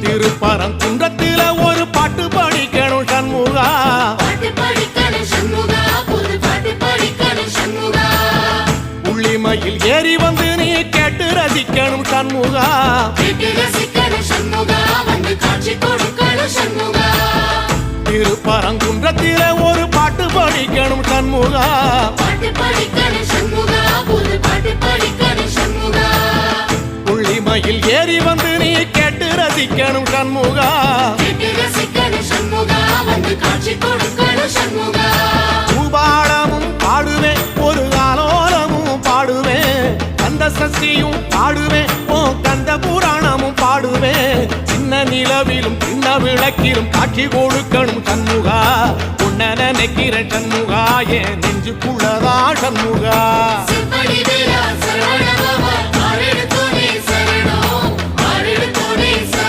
திருப்பரங்குன்றத்தில ஒரு பாட்டு படிக்கணும் சண்முகா, புள்ளிமயில் ஏறி வந்து நீ கேட்டு ரசிக்கணும் சண்முகா, திருப்பரங்குன்றத்தில ஒரு பாட்டு படிக்கணும் சண்முகா, புள்ளிமயில் ஏறி வந்து நீ கேட்டு ரசிக்கணும் சண்முகா, பூபாடமும் பாடுவேன் ஒரு ஆலோலமும் பாடுவேன், கந்த சஷ்டியும் பாடுவேன் ஓ கந்த புராணமும் பாடுவேன், சின்ன நிலவிலும் சின்ன விளக்கிலும் காட்சி கொடுக்கணும் சண்முகா, உன்ன நினைக்கிறேன் சண்முகா, என் நெஞ்சுக்குள்ளதா சண்முகா.